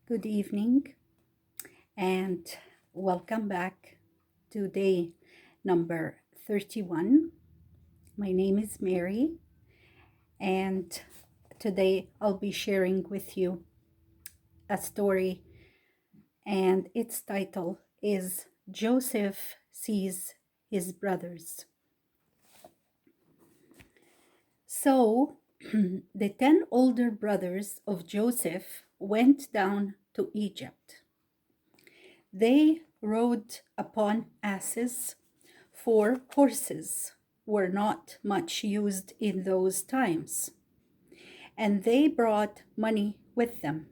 Good evening and welcome back to day number 31. My name is Mary, and today I'll be sharing with you a story, and its title is Joseph Sees His Brothers. So, the 10 older brothers of Joseph went down to Egypt. They rode upon asses, for horses were not much used in those times, and they brought money with them.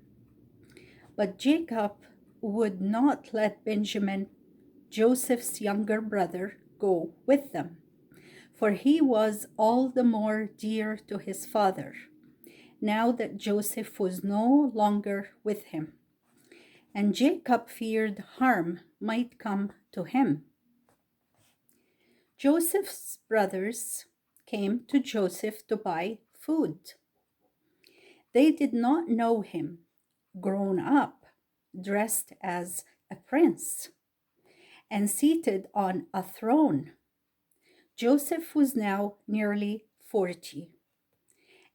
But Jacob would not let Benjamin, Joseph's younger brother, go with them, for he was all the more dear to his father, now that Joseph was no longer with him. And Jacob feared harm might come to him. Joseph's brothers came to Joseph to buy food. They did not know him, grown up, dressed as a prince, and seated on a throne. Joseph was now nearly 40,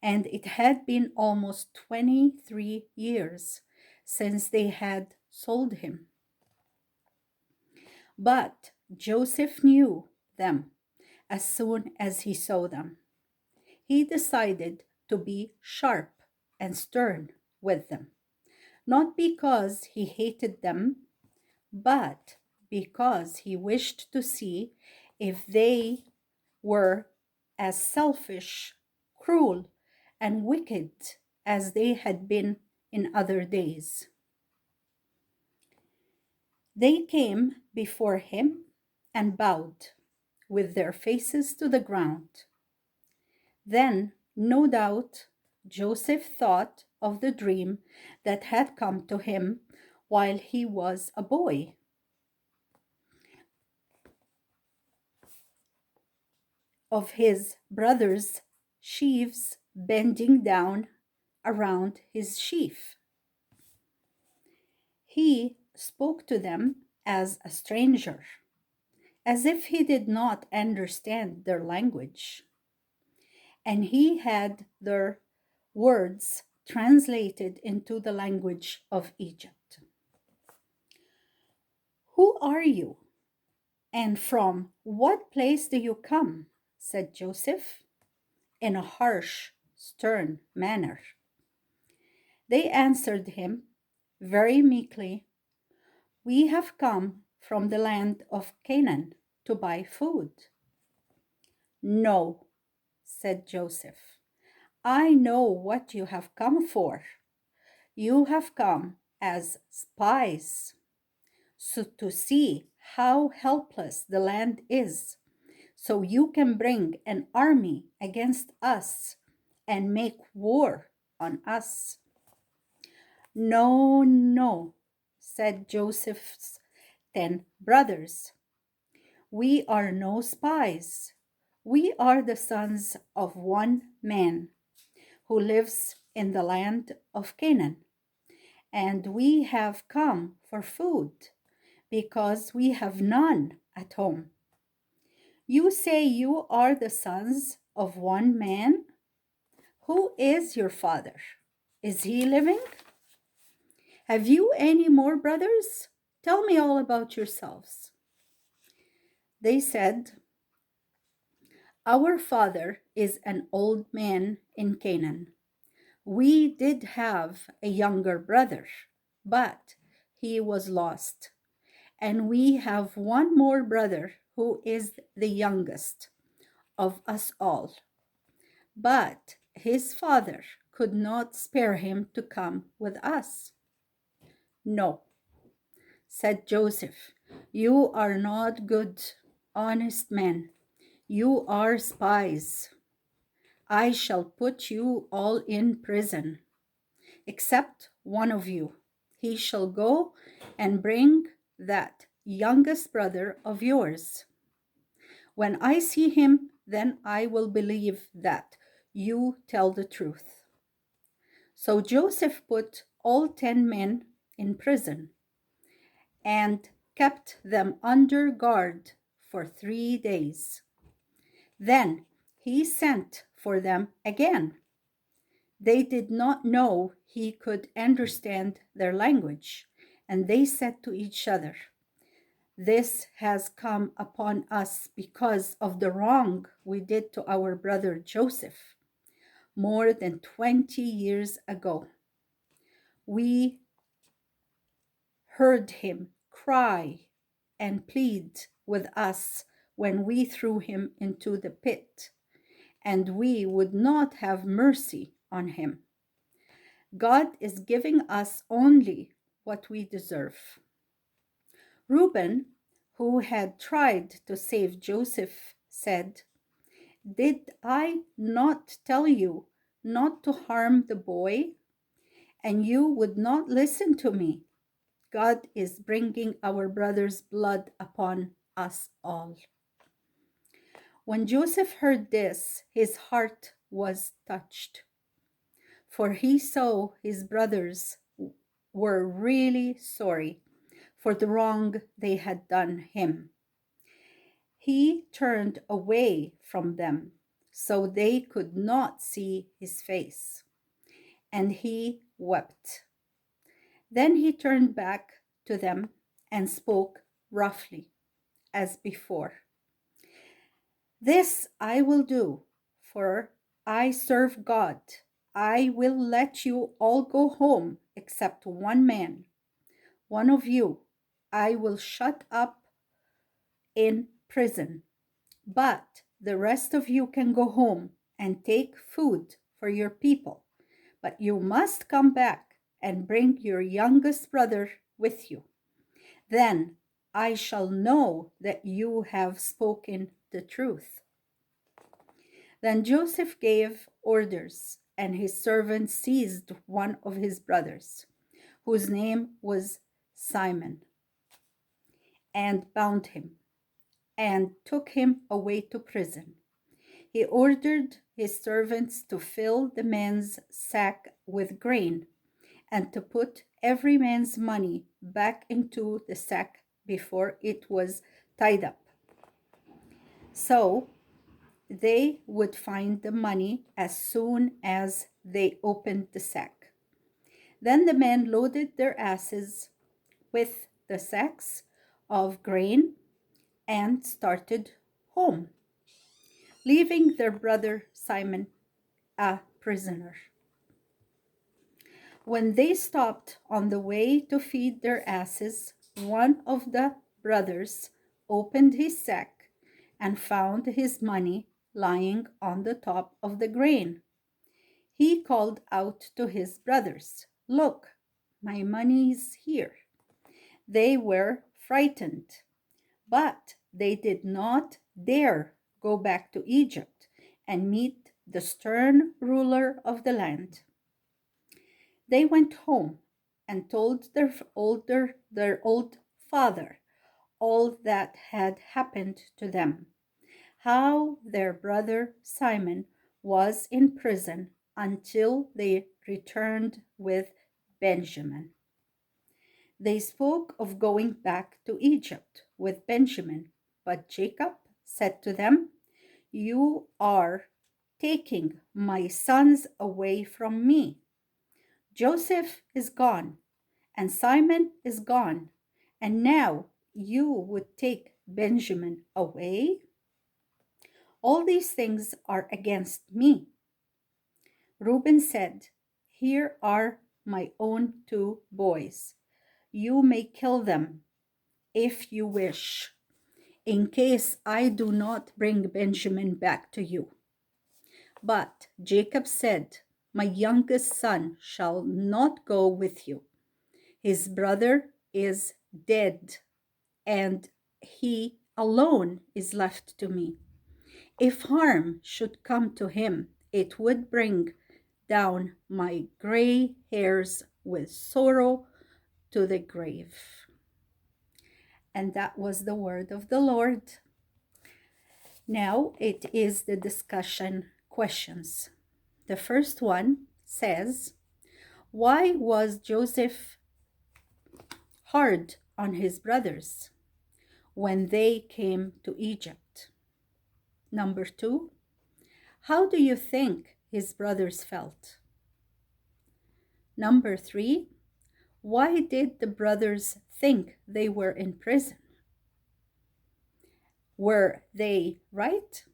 and it had been almost 23 years since they had sold him. But Joseph knew them as soon as he saw them. He decided to be sharp and stern with them, not because he hated them, but because he wished to see if they were as selfish, cruel, and wicked as they had been in other days. They came before him and bowed with their faces to the ground. Then, no doubt, Joseph thought of the dream that had come to him while he was a boy, of his brothers' sheaves bending down around his sheaf. He spoke to them as a stranger, as if he did not understand their language, and he had their words translated into the language of Egypt. "Who are you? And from what place do you come?" said Joseph, in a harsh, stern manner. They answered him very meekly, "We have come from the land of Canaan to buy food." "No," said Joseph, "I know what you have come for. You have come as spies, so to see how helpless the land is, so you can bring an army against us and make war on us." "No, no," said Joseph's 10 brothers. "We are no spies. We are the sons of one man who lives in the land of Canaan, and we have come for food because we have none at home." "You say you are the sons of one man? Who is your father? Is he living? Have you any more brothers? Tell me all about yourselves." They said, "Our father is an old man in Canaan. We did have a younger brother, but he was lost. And we have one more brother who is the youngest of us all. But his father could not spare him to come with us." "No," said Joseph, "you are not good, honest men. You are spies. I shall put you all in prison, except one of you. He shall go and bring that youngest brother of yours. When I see him, then I will believe that you tell the truth." So Joseph put all 10 men in prison and kept them under guard for 3 days. Then he sent for them again. They did not know he could understand their language, and they said to each other, "This has come upon us because of the wrong we did to our brother Joseph more than 20 years ago. We heard him cry and plead with us when we threw him into the pit, and we would not have mercy on him. God is giving us only what we deserve." Reuben, who had tried to save Joseph, said, "Did I not tell you not to harm the boy? And you would not listen to me. God is bringing our brother's blood upon us all." When Joseph heard this, his heart was touched, for he saw his brothers were really sorry for the wrong they had done him. He turned away from them so they could not see his face, and he wept. Then he turned back to them and spoke roughly as before. "This I will do, for I serve God. I will let you all go home except one man. One of you I will shut up in prison, but the rest of you can go home and take food for your people. But you must come back and bring your youngest brother with you. Then I shall know that you have spoken the truth." Then Joseph gave orders, and his servants seized one of his brothers, whose name was Simon, and bound him and took him away to prison. He ordered his servants to fill the man's sack with grain and to put every man's money back into the sack before it was tied up, so they would find the money as soon as they opened the sack. Then the men loaded their asses with the sacks of grain and started home, leaving their brother Simon a prisoner. When they stopped on the way to feed their asses, one of the brothers opened his sack and found his money lying on the top of the grain. He called out to his brothers, "Look, my money's here." They were frightened, but they did not dare go back to Egypt and meet the stern ruler of the land. They went home and told their old father all that had happened to them, how their brother Simon was in prison until they returned with Benjamin. They spoke of going back to Egypt with Benjamin, but Jacob said to them, "You are taking my sons away from me. Joseph is gone, and Simon is gone, and now you would take Benjamin away? All these things are against me." Reuben said, "Here are my own 2 boys. You may kill them if you wish, in case I do not bring Benjamin back to you." But Jacob said, "My youngest son shall not go with you. His brother is dead, and he alone is left to me. If harm should come to him, it would bring down my gray hairs with sorrow to the grave." And that was the word of the Lord. Now it is the discussion questions. The first one says, why was Joseph hard on his brothers when they came to Egypt? Number 2, how do you think his brothers felt? Number 3, why did the brothers think they were in prison? Were they right?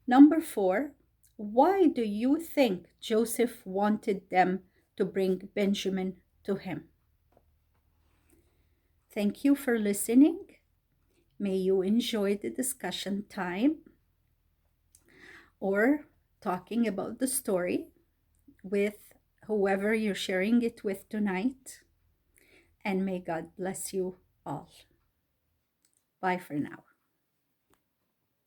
Number 4, why do you think Joseph wanted them to bring Benjamin to him? Thank you for listening. May you enjoy the discussion time or talking about the story with whoever you're sharing it with tonight. And may God bless you all. Bye for now.